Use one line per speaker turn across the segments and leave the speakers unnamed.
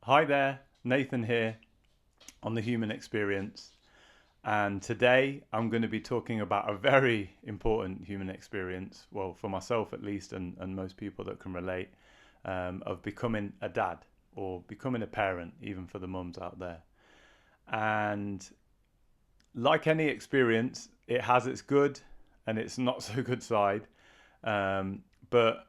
Hi there, Nathan here on the human experience. And today I'm going to be talking about a very important human experience, well, for myself at least, and most people that can relate, of becoming a dad or becoming a parent, even for the mums out there. And like any experience, it has its good and its not so good side. But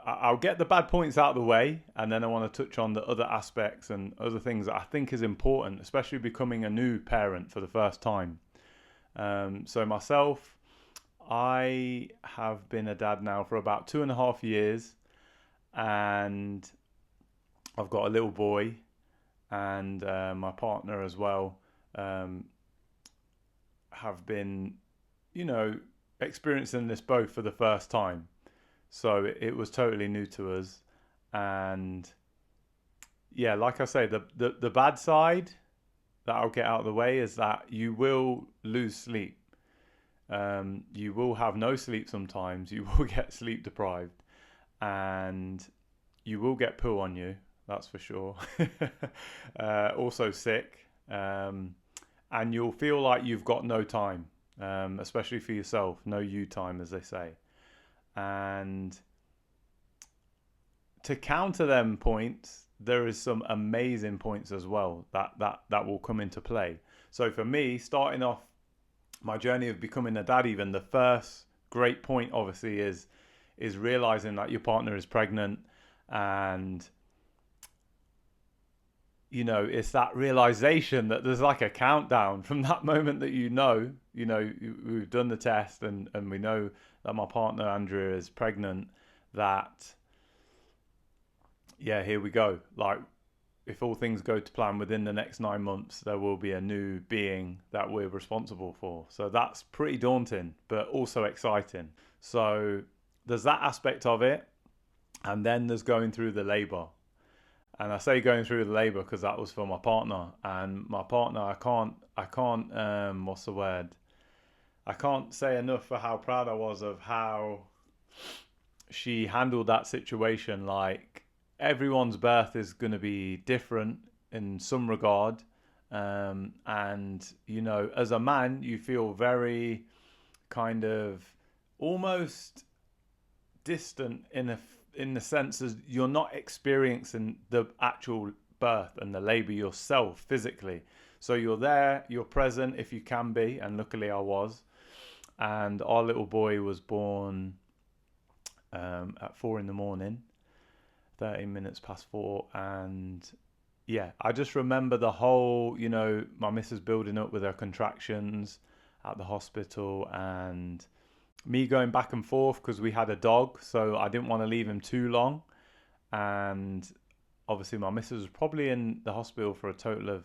I'll get the bad points out of the way, and then I want to touch on the other aspects and other things that I think is important, especially becoming a new parent for the first time. So myself, I have been a dad now for about 2.5 years, and I've got a little boy, and my partner as well um, have been, you know, experiencing this both for the first time. So it was totally new to us, and yeah, like I say, the bad side that I'll get out of the way is that you will lose sleep. You will have no sleep sometimes. You will get sleep deprived, and you will get poo on you. That's for sure. Also sick, and you'll feel like you've got no time, especially for yourself. No you time, as they say. And to counter them points, there is some amazing points as well that will come into play. So for me, starting off my journey of becoming a dad, even the first great point obviously is realizing that your partner is pregnant, and it's that realization that there's like a countdown from that moment that we've done the test, and we know that my partner Andrea is pregnant, that yeah, here we go. Like, if all things go to plan, within the next 9 months, there will be a new being that we're responsible for. So that's pretty daunting, but also exciting. So there's that aspect of it. And then there's going through the labor. And I say going through the labor because that was for my partner. And my partner, what's the word? I can't say enough for how proud I was of how she handled that situation. Like, everyone's birth is going to be different in some regard, and as a man you feel very kind of almost distant in the sense as you're not experiencing the actual birth and the labor yourself physically. So you're there, you're present if you can be, and luckily I was. And our little boy was born at 4 in the morning, 13 minutes past 4. And yeah, I just remember the whole, my missus building up with her contractions at the hospital, and me going back and forth because we had a dog, so I didn't want to leave him too long. And obviously my missus was probably in the hospital for a total of,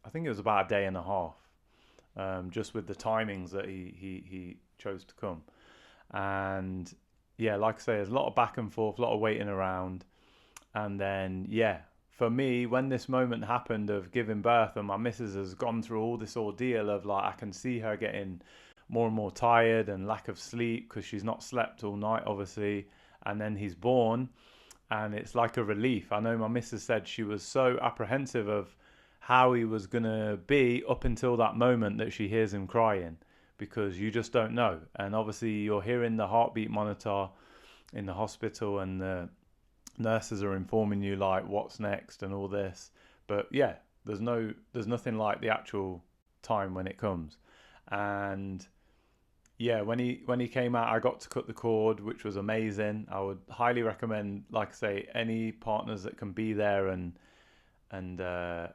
I think it was about a day and a half, just with the timings that he chose to come. And yeah, like I say, there's a lot of back and forth, a lot of waiting around. And then, yeah, for me, when this moment happened of giving birth, and my missus has gone through all this ordeal of, like, I can see her getting more and more tired and lack of sleep because she's not slept all night, obviously. And then he's born, and it's like a relief. I know my missus said she was so apprehensive of how he was going to be up until that moment that she hears him crying, because you just don't know. And obviously, you're hearing the heartbeat monitor in the hospital, and the nurses are informing you like what's next and all this. But yeah, there's nothing like the actual time when it comes. And yeah, when he came out, I got to cut the cord, which was amazing. I would highly recommend, like I say, any partners that can be there and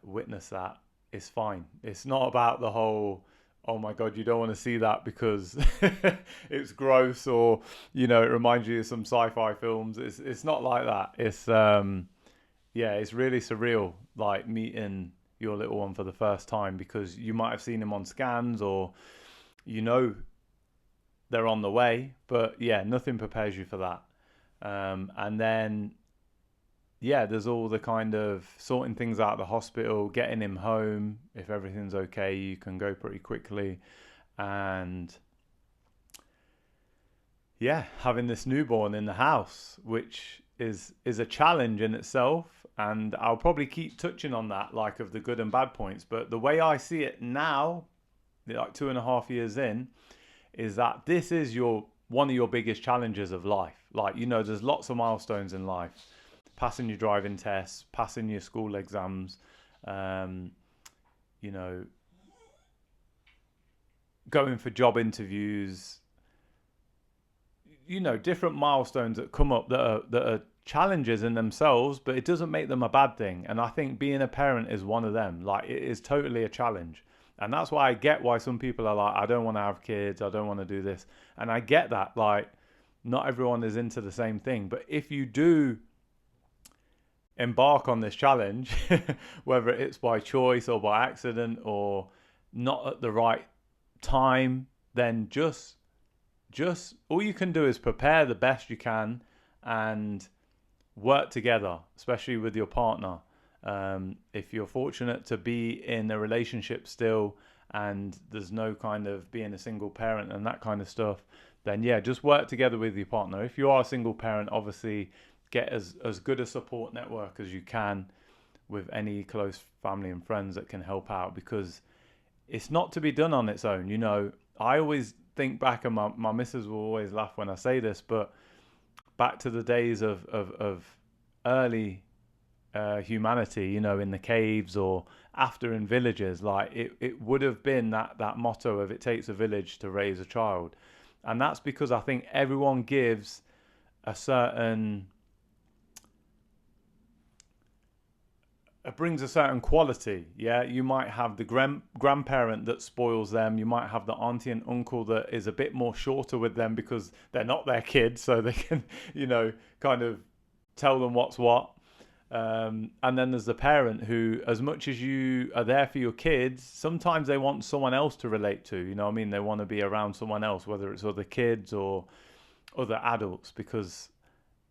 witness that is fine. It's not about the whole, oh my god, you don't want to see that because it's gross, or it reminds you of some sci-fi films. It's not like that. Yeah, it's really surreal, like meeting your little one for the first time, because you might have seen him on scans, or you know they're on the way, but yeah, nothing prepares you for that. And then yeah, there's all the kind of sorting things out of the hospital, getting him home. If everything's okay, you can go pretty quickly. And yeah, having this newborn in the house, which is a challenge in itself. And I'll probably keep touching on that, like of the good and bad points. But the way I see it now, like 2.5 years in, is that this is one of your biggest challenges of life. Like, there's lots of milestones in life: passing your driving tests, passing your school exams, you know, going for job interviews, different milestones that come up that are challenges in themselves, but it doesn't make them a bad thing. And I think being a parent is one of them. Like, it is totally a challenge. And that's why I get why some people are like, I don't want to have kids, I don't want to do this. And I get that, like, not everyone is into the same thing. But if you do embark on this challenge, whether it's by choice or by accident or not at the right time, then just all you can do is prepare the best you can and work together, especially with your partner. If you're fortunate to be in a relationship still and there's no kind of being a single parent and that kind of stuff, then yeah, just work together with your partner. If you are a single parent, obviously get as good a support network as you can with any close family and friends that can help out, because it's not to be done on its own. I always think back, and my missus will always laugh when I say this, but back to the days of early humanity, in the caves or after in villages, like it would have been that motto of it takes a village to raise a child. And that's because I think everyone gives it brings a certain quality. Yeah, you might have the grandparent that spoils them. You might have the auntie and uncle that is a bit more shorter with them because they're not their kids, so they can, kind of tell them what's what. And then there's the parent who, as much as you are there for your kids, sometimes they want someone else to relate to. They want to be around someone else, whether it's other kids or other adults, because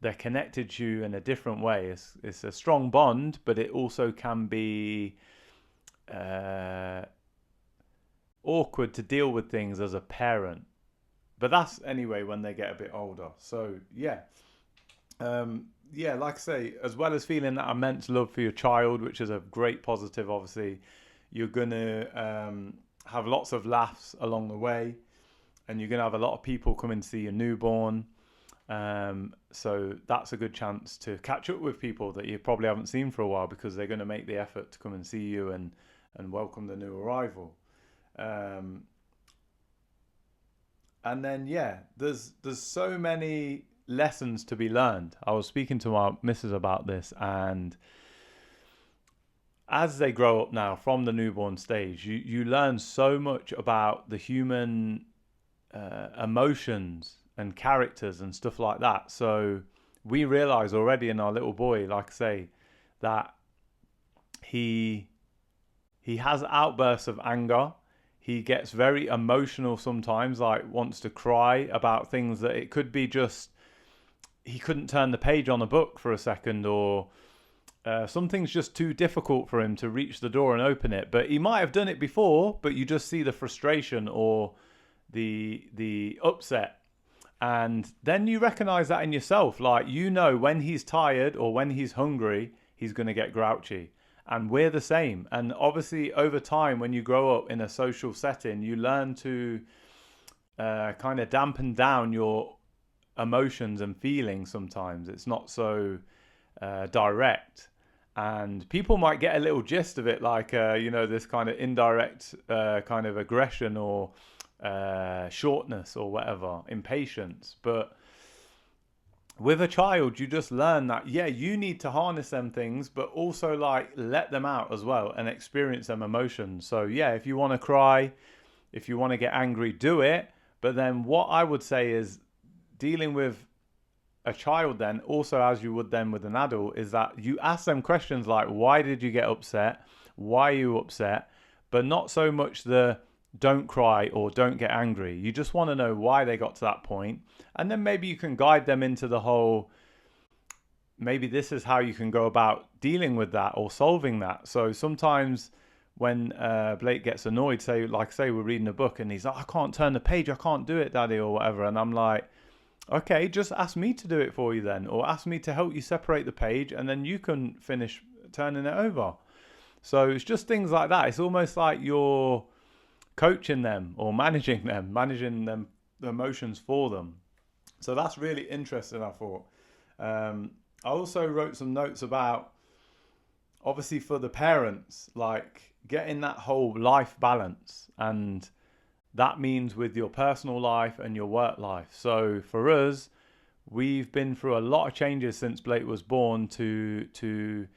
they're connected to you in a different way. It's a strong bond, but it also can be awkward to deal with things as a parent. But that's anyway when they get a bit older. So yeah. Like I say, as well as feeling that immense love for your child, which is a great positive, obviously, you're going to have lots of laughs along the way, and you're going to have a lot of people coming to see your newborn. So that's a good chance to catch up with people that you probably haven't seen for a while, because they're going to make the effort to come and see you and welcome the new arrival. And then, there's so many lessons to be learned. I was speaking to my missus about this, and as they grow up now from the newborn stage, you learn so much about the human emotions and characters and stuff like that. So we realize already in our little boy, like I say, that he has outbursts of anger. He gets very emotional sometimes, like wants to cry about things that it could be just he couldn't turn the page on a book for a second, or something's just too difficult for him to reach the door and open it. But he might have done it before, but you just see the frustration or the upset. And then you recognize that in yourself. Like, when he's tired or when he's hungry, he's going to get grouchy. And we're the same. And obviously, over time, when you grow up in a social setting, you learn to kind of dampen down your emotions and feelings. Sometimes it's not so direct. And people might get a little gist of it, like, this kind of indirect kind of aggression or shortness or whatever, impatience. But with a child, you just learn that, you need to harness them things, but also like let them out as well and experience them emotions. So if you want to cry, if you want to get angry, do it. But then what I would say is, dealing with a child then, also as you would then with an adult, is that you ask them questions like, why did you get upset? Why are you upset? But not so much the don't cry or don't get angry. You just want to know why they got to that point. And then maybe you can guide them into the whole, maybe this is how you can go about dealing with that or solving that. So sometimes when Blake gets annoyed, say we're reading a book and he's like, I can't turn the page, I can't do it, Daddy, or whatever. And I'm like, Okay, just ask me to do it for you then, or ask me to help you separate the page, and then you can finish turning it over. So it's just things like that. It's almost like you're coaching them or managing them, the emotions for them. So that's really interesting, I thought. I also wrote some notes about, obviously, for the parents, like getting that whole life balance. And that means with your personal life and your work life. So for us, we've been through a lot of changes since Blake was born to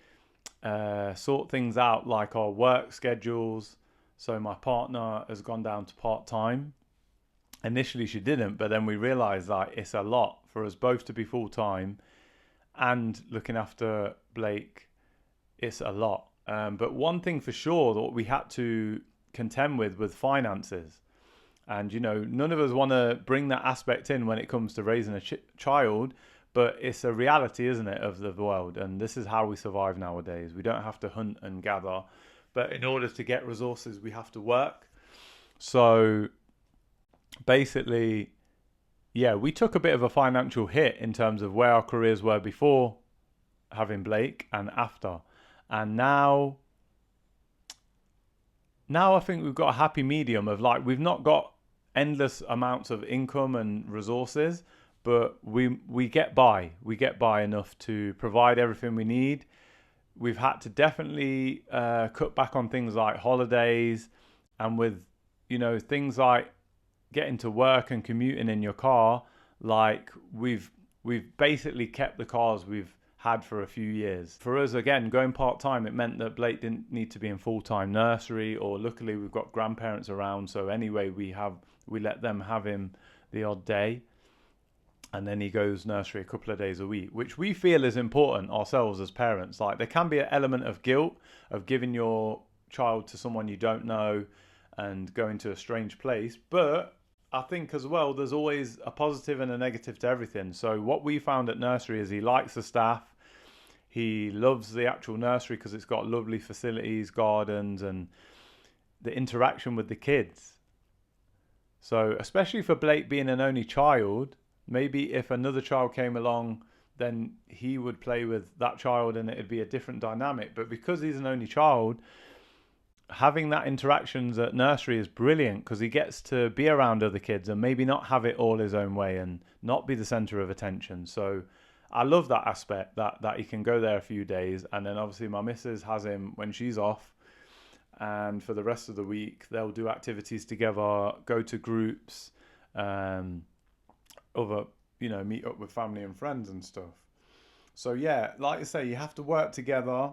sort things out, like our work schedules. So my partner has gone down to part time. Initially, she didn't, but then we realised that it's a lot for us both to be full time and looking after Blake. It's a lot. But one thing for sure that we had to contend with was finances. And, none of us want to bring that aspect in when it comes to raising a child, but it's a reality, isn't it, of the world? And this is how we survive nowadays. We don't have to hunt and gather, but in order to get resources, we have to work. So basically, yeah, we took a bit of a financial hit in terms of where our careers were before having Blake and after. And now I think we've got a happy medium of, like, we've not got endless amounts of income and resources, but we get by. We get by enough to provide everything we need. We've had to definitely cut back on things like holidays, and with things like getting to work and commuting in your car. Like we've basically kept the cars we've had for a few years. For us, again, going part-time, it meant that Blake didn't need to be in full-time nursery, or luckily we've got grandparents around, so anyway we let them have him the odd day, and then he goes nursery a couple of days a week, which we feel is important ourselves as parents. Like, there can be an element of guilt of giving your child to someone you don't know and going to a strange place, but I think as well there's always a positive and a negative to everything. So what we found at nursery is he likes the staff. He loves the actual nursery because it's got lovely facilities, gardens, and the interaction with the kids. So especially for Blake being an only child, maybe if another child came along, then he would play with that child and it'd be a different dynamic. But because he's an only child, having that interactions at nursery is brilliant because he gets to be around other kids and maybe not have it all his own way and not be the center of attention. So I love that aspect, that he can go there a few days, and then obviously my missus has him when she's off, and for the rest of the week they'll do activities together, go to groups, meet up with family and friends and stuff. So yeah, like I say, you have to work together.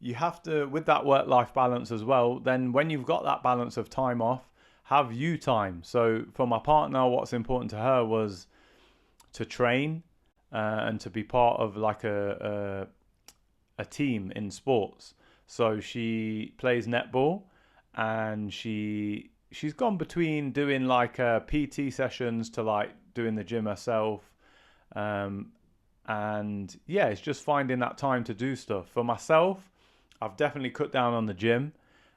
You have to, with that work-life balance as well, then when you've got that balance of time off, have you time. So for my partner, what's important to her was to train and to be part of like a team in sports. So she plays netball, and she's gone between doing like PT sessions to like doing the gym herself. And yeah, it's just finding that time to do stuff. For myself, I've definitely cut down on the gym.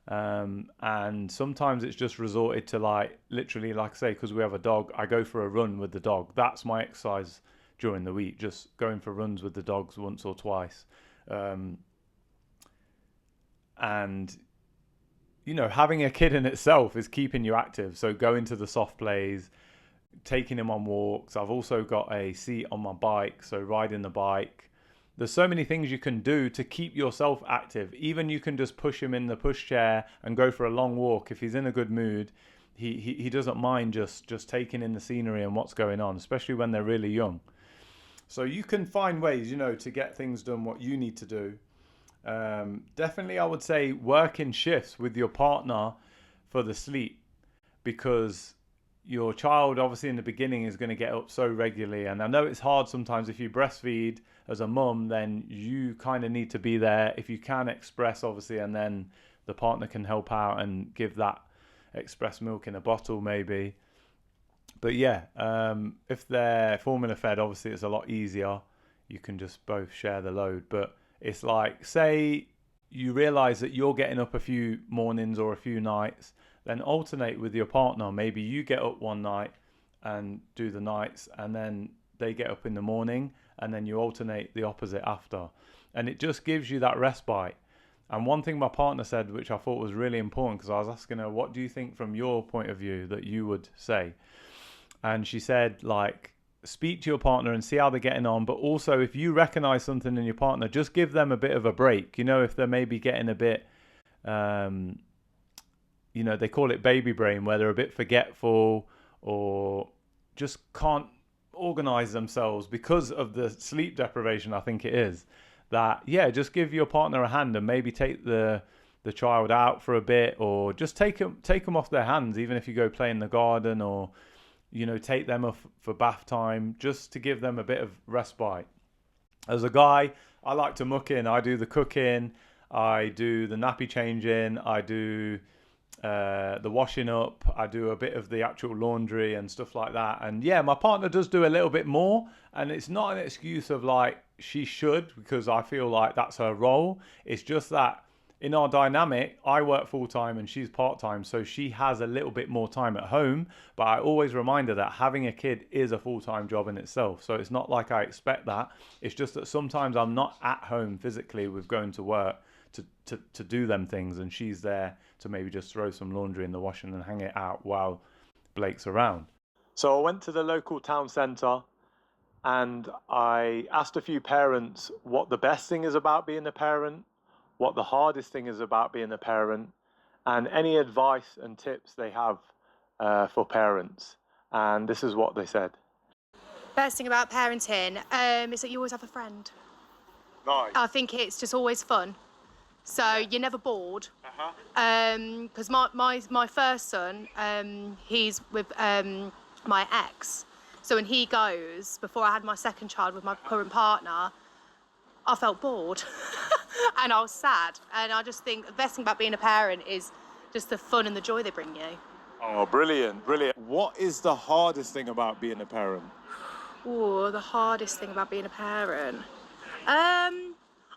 And sometimes it's just resorted to, like, literally, like I say, because we have a dog, I go for a run with the dog. That's my exercise during the week, just going for runs with the dogs once or twice. And having a kid in itself is keeping you active. So going to the soft plays, taking him on walks. I've also got a seat on my bike, so riding the bike. There's so many things you can do to keep yourself active. Even you can just push him in the pushchair and go for a long walk. If he's in a good mood, he doesn't mind just taking in the scenery and what's going on, especially when they're really young. So you can find ways, to get things done, what you need to do. Definitely, I would say work in shifts with your partner for the sleep, because your child obviously in the beginning is going to get up so regularly, and I know it's hard sometimes. If you breastfeed as a mum, then you kind of need to be there if you can express, obviously, and then the partner can help out and give that express milk in a bottle maybe. But yeah, if they're formula fed, obviously it's a lot easier. You can just both share the load. But it's like, say you realize that you're getting up a few mornings or a few nights, then alternate with your partner. Maybe you get up one night and do the nights, and then they get up in the morning, and then you alternate the opposite after. And it just gives you that respite. And one thing my partner said, which I thought was really important, because I was asking her, what do you think from your point of view that you would say? And she said, like, speak to your partner and see how they're getting on. But also, if you recognize something in your partner, just give them a bit of a break. You know, if they're maybe getting a bit, you know, they call it baby brain, where they're a bit forgetful or just can't organize themselves because of the sleep deprivation, I think it is. That, yeah, just give your partner a hand and maybe take the child out for a bit, or just take them off their hands, even if you go play in the garden, or, you know, take them off for bath time, just to give them a bit of respite. As a guy, I like to muck in. I do the cooking, I do the nappy changing, I do the washing up, I do a bit of the actual laundry and stuff like that. And yeah, my partner does do a little bit more, and it's not an excuse of like she should, because I feel like that's her role. It's just that in our dynamic, I work full time and she's part time, so she has a little bit more time at home. But I always remind her that having a kid is a full time job in itself. So it's not like I expect that. It's just that sometimes I'm not at home physically with going to work to do them things, and she's there to maybe just throw some laundry in the washing and hang it out while Blake's around. So I went to the local town centre and I asked a few parents what the best thing is about being a parent, what the hardest thing is about being a parent, and any advice and tips they have for parents. And this is what they said.
Best thing about parenting is that you always have a friend.
Nice.
I think it's just always fun. So you're never bored. Because my first son, he's with my ex. So when he goes, before I had my second child with my current partner, I felt bored and I was sad. And I just think the best thing about being a parent is just the fun and the joy they bring you.
Oh, brilliant, brilliant. What is the hardest thing about being a parent?
Oh, the hardest thing about being a parent?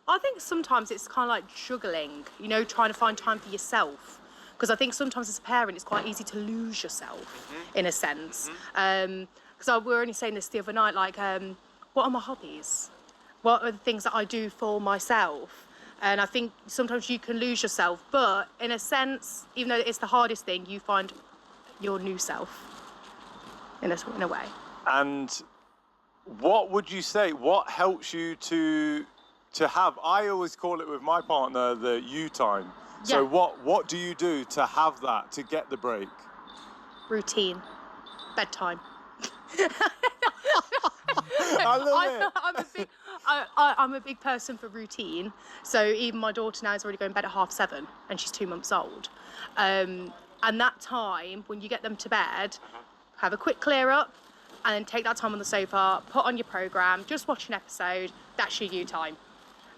I think sometimes it's kind of like juggling, you know, trying to find time for yourself. Because I think sometimes as a parent, it's quite easy to lose yourself, in a sense. Because we were only saying this the other night, like, what are my hobbies? What are the things that I do for myself? And I think sometimes you can lose yourself, but in a sense, even though it's the hardest thing, you find your new self, in a way.
And what would you say, what helps you to have, I always call it with my partner, the you time. So
Yeah.
what do you do to have that, to get the break?
Routine. Bedtime.
I love it.
I'm a big person for routine. So even my daughter now is already going to bed at 7:30 and she's 2 months old. And that time, when you get them to bed, have a quick clear up and then take that time on the sofa, put on your programme, just watch an episode, that's your you time.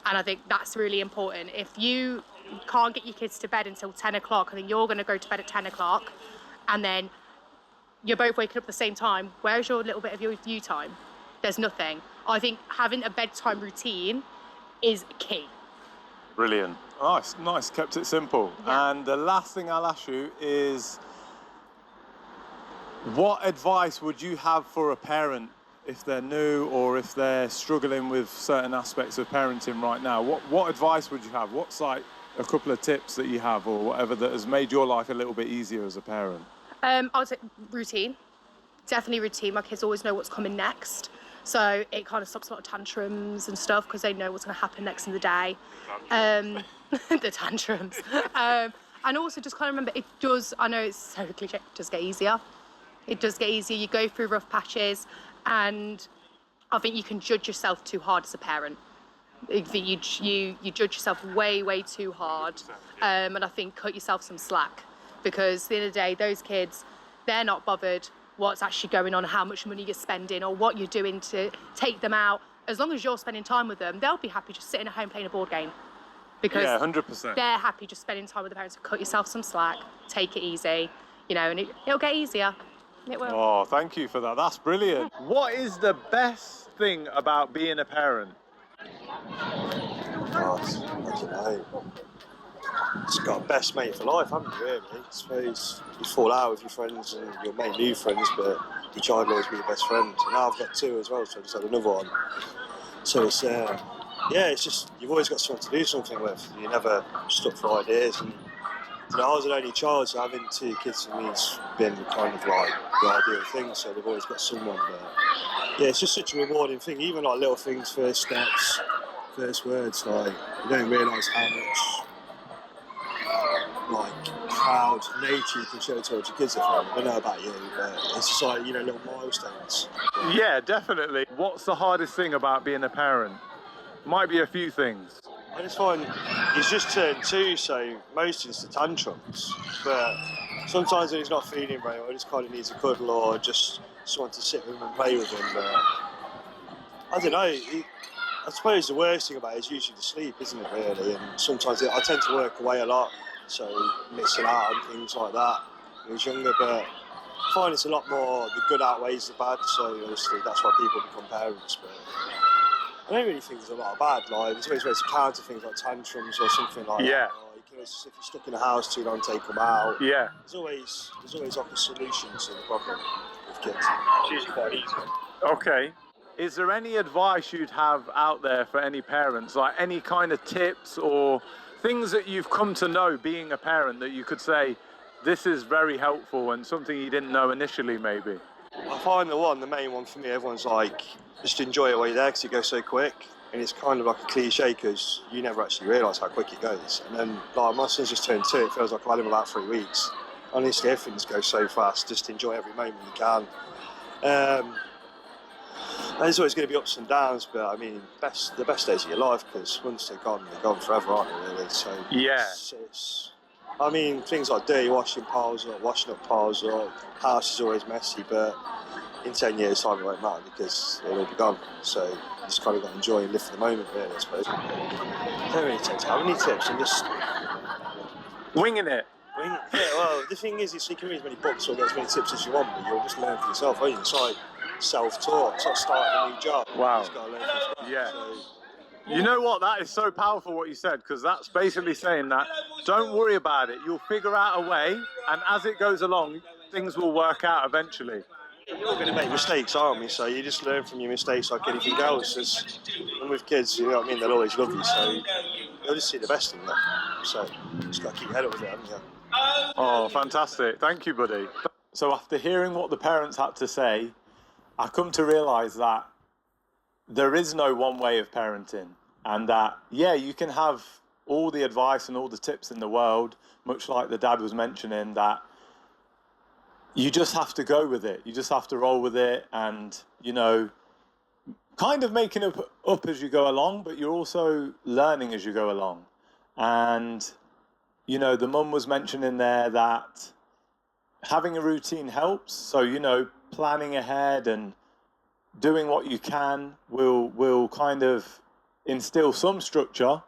And I think that's really important. If you can't get your kids to bed until 10 o'clock and then you're going to go to bed at 10 o'clock and then you're both waking up at the same time, where's your little bit of your you time? There's nothing. I think having a bedtime routine is key.
Brilliant. Nice, kept it simple.
Yeah.
And the last thing I'll ask you is, what advice would you have for a parent if they're new or if they're struggling with certain aspects of parenting right now? What advice would you have? What's like a couple of tips that you have or whatever that has made your life a little bit easier as a parent?
I would say routine. Definitely routine. My kids always know what's coming next. So it kind of stops a lot of tantrums and stuff because they know what's going to happen next in the day. The tantrums. And also just kind of remember, it does, I know it's so cliche, it does get easier. It does get easier. You go through rough patches and I think you can judge yourself too hard as a parent. I think you judge yourself way too hard. And I think cut yourself some slack because at the end of the day, those kids, they're not bothered what's actually going on, how much money you're spending or what you're doing to take them out. As long as you're spending time with them, they'll be happy just sitting at home playing a board game. Because
100%.
They're happy just spending time with the parents. So cut yourself some slack, take it easy, you know, and it'll get easier. It will.
Oh, thank you for that. That's brilliant. What is the best thing about being a parent?
God, I don't know. It's got a best mate for life, haven't you, really? I suppose you fall out with your friends and you'll make new friends, but your child will always be your best friend. And now I've got 2 as well, so I just had another one. So it's it's just you've always got someone to do something with. You're never stuck for ideas. And I was an only child, so having 2 kids for me has been kind of like the ideal thing. So they've always got someone there. Yeah, it's just such a rewarding thing. Even like little things, first steps, first words. Like you don't realise how much proud nature you can show towards your kids. I don't know about you, but it's just like little milestones.
Yeah, definitely. What's the hardest thing about being a parent? Might be a few things.
I just find he's just turned 2, so most it's the tantrums. But sometimes when he's not feeling very well, he just kind of needs a cuddle or just someone to sit with him and play with him. I don't know. I suppose the worst thing about it is usually the sleep, isn't it, really? And sometimes I tend to work away a lot, so missing out on things like that when I was younger. But I find it's a lot more, the good outweighs the bad, so obviously that's why people become parents. But I don't really think there's a lot of bad. Like, there's always ways to counter things like tantrums or something like that. Or you can always, if you're stuck in a house too long, take them out.
Yeah.
There's always like a solution to the problem with kids. It's usually quite easy.
Okay. Is there any advice you'd have out there for any parents, like any kind of tips or things that you've come to know being a parent that you could say, this is very helpful and something you didn't know initially maybe?
I find the main one for me, everyone's like, just enjoy it while you're there because it goes so quick. And it's kind of like a cliche because you never actually realise how quick it goes. And then, like, my son's just turned 2, it feels like I've had him about 3 weeks. Honestly, everything just goes so fast. Just enjoy every moment you can. And there's always going to be ups and downs, but I mean, the best days of your life, because once they're gone forever, aren't they, really? So,
yeah.
I mean, things like dirty washing piles up, washing up piles up, house is always messy, but in 10 years' time it won't matter because it'll all be gone. So you just kind of got to enjoy and live for the moment, really, I suppose. I don't really tend to have any tips. I'm just
winging it.
Yeah, well, the thing is, you can read as many books or get as many tips as you want, but you'll just learn for yourself, won't you? It's like self-taught. It's like starting a new job.
Wow.
You just got to learn from scratch.
Yeah.
So,
you know what? That is so powerful what you said, because that's basically saying that don't worry about it. You'll figure out a way, and as it goes along, things will work out eventually.
We're all going to make mistakes, aren't we? So you just learn from your mistakes like anything else. And with kids, you know what I mean, they'll always love you, so they'll just see the best in you. So you just got to keep your head up with it, haven't you?
Oh, fantastic. Thank you, buddy. So after hearing what the parents had to say, I come to realise that there is no one way of parenting, and that, yeah, you can have all the advice and all the tips in the world, much like the dad was mentioning, that you just have to go with it. You just have to roll with it and, kind of making up as you go along, but you're also learning as you go along. And, the mum was mentioning there that having a routine helps. So, planning ahead and doing what you can will kind of instill some structure.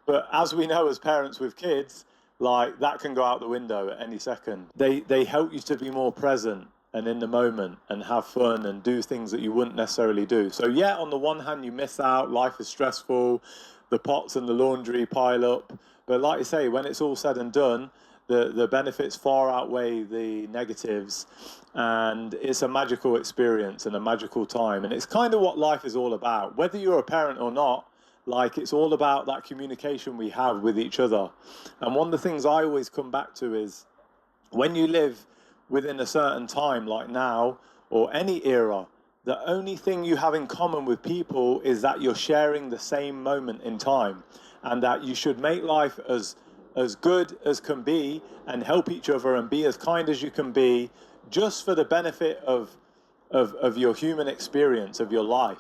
But as we know as parents with kids, like, that can go out the window at any second. They help you to be more present and in the moment and have fun and do things that you wouldn't necessarily do. So yeah, on the one hand, you miss out, life is stressful, the pots and the laundry pile up. But like you say, when it's all said and done, the benefits far outweigh the negatives, and it's a magical experience and a magical time. And it's kind of what life is all about. Whether you're a parent or not, like, it's all about that communication we have with each other. And one of the things I always come back to is when you live within a certain time, like now, or any era, the only thing you have in common with people is that you're sharing the same moment in time, and that you should make life as good as can be and help each other and be as kind as you can be, just for the benefit of your human experience, of your life.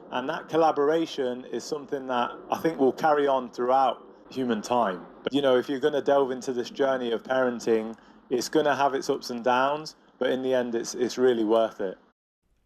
And that collaboration is something that I think will carry on throughout human time. But, if you're going to delve into this journey of parenting, it's going to have its ups and downs, but in the end, it's really worth it.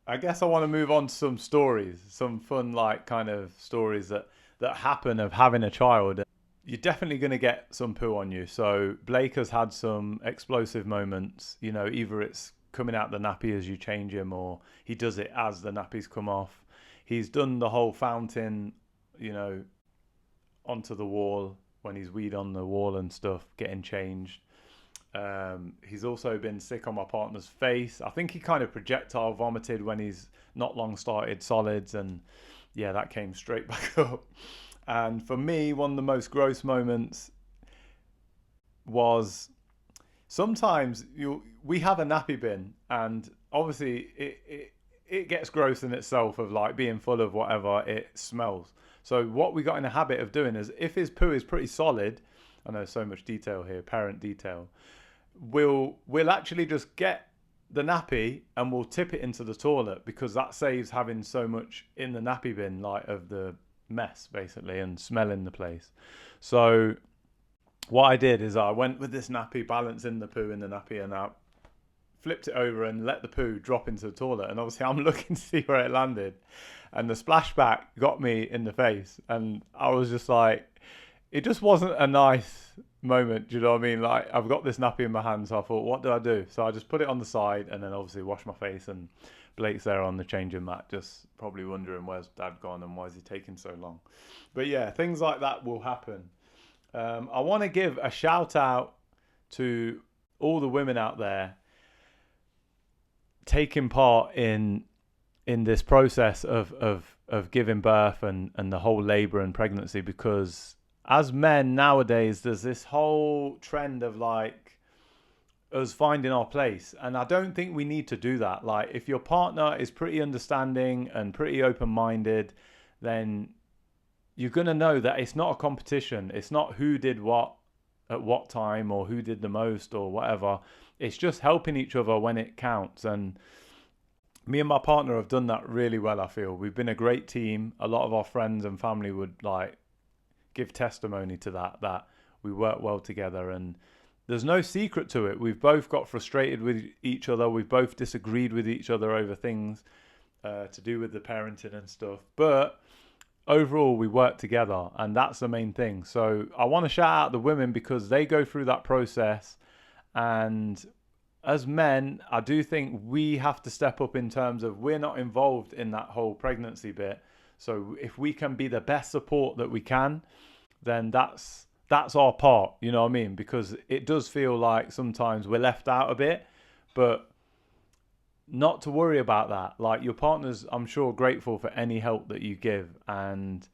I guess I want to move on to some stories, some fun, like, kind of stories that happen of having a child. You're definitely going to get some poo on you. So Blake has had some explosive moments. Either it's coming out the nappy as you change him, or he does it as the nappies come off. He's done the whole fountain, onto the wall when he's weed on the wall and stuff, getting changed. He's also been sick on my partner's face. I think he kind of projectile vomited when he's not long started solids, and yeah, that came straight back up. And for me, one of the most gross moments was sometimes we have a nappy bin, and obviously it gets gross in itself of like being full of whatever it smells. So what we got in the habit of doing is, if his poo is pretty solid, I know so much detail here, parent detail, we'll actually just get the nappy and we'll tip it into the toilet, because that saves having so much in the nappy bin, like of the mess basically, and smelling the place. So what I did is I went with this nappy, balancing the poo in the nappy, and I flipped it over and let the poo drop into the toilet. And obviously I'm looking to see where it landed, and the splashback got me in the face, and I was just like, it just wasn't a nice moment. Do you know what I mean? Like, I've got this nappy in my hand, so I thought, what do I do? So I just put it on the side, and then obviously wash my face, and Blake's there on the changing mat, just probably wondering where's dad gone and why is he taking so long. But yeah, things like that will happen. I want to give a shout out to all the women out there taking part in this process of giving birth and the whole labor and pregnancy, because as men nowadays, there's this whole trend of like us finding our place, and I don't think we need to do that. Like, if your partner is pretty understanding and pretty open-minded, then you're going to know that it's not a competition. It's not who did what at what time or who did the most or whatever. It's just helping each other when it counts. And me and my partner have done that really well, I feel. We've been a great team. A lot of our friends and family would like give testimony to that we work well together, and there's no secret to it. We've both got frustrated with each other. We've both disagreed with each other over things to do with the parenting and stuff, but overall we work together, and that's the main thing. So I want to shout out the women, because they go through that process, and as men, I do think we have to step up in terms of we're not involved in that whole pregnancy bit. So if we can be the best support that we can, then that's our part, you know what I mean? Because it does feel like sometimes we're left out a bit, but not to worry about that. Like, your partner's, I'm sure, grateful for any help that you give. And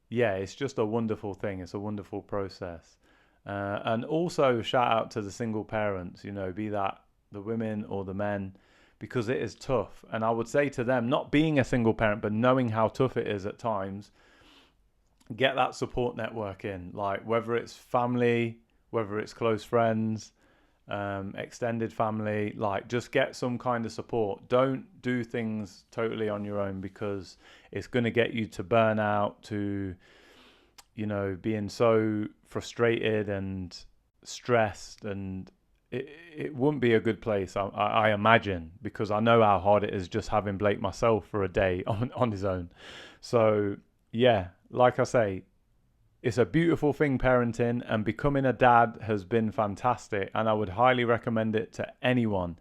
yeah, it's just a wonderful thing. It's a wonderful process. And also shout out to the single parents, you know, be that the women or the men, because it is tough. And I would say to them, not being a single parent, but knowing how tough it is at times, get that support network in, like whether it's family, whether it's close friends, extended family, like just get some kind of support. Don't do things totally on your own, because it's going to get you to burnout, to, you know, being so frustrated and stressed, and it wouldn't be a good place, I imagine, because I know how hard it is just having Blake myself for a day on his own. So yeah, like I say, it's a beautiful thing, parenting, and becoming a dad has been fantastic, and I would highly recommend it to anyone.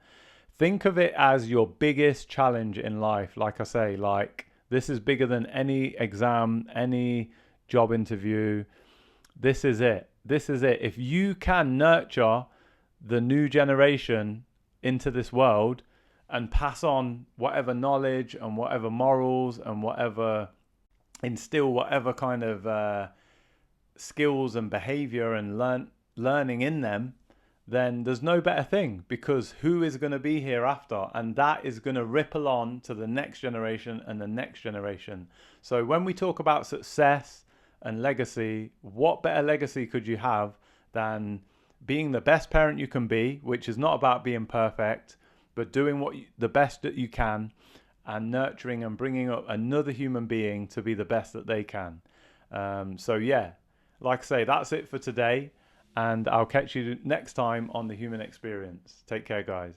Think of it as your biggest challenge in life. Like I say, like, this is bigger than any exam, any job interview. This is it. This is it. If you can nurture the new generation into this world and pass on whatever knowledge and whatever morals and whatever, instill whatever kind of skills and behavior and learning in them, then there's no better thing, because who is going to be here after? And that is going to ripple on to the next generation and the next generation. So when we talk about success and legacy, what better legacy could you have than being the best parent you can be, which is not about being perfect, but doing the best that you can, and nurturing and bringing up another human being to be the best that they can. So yeah, like I say, that's it for today, and I'll catch you next time on The Human Experience. Take care, guys.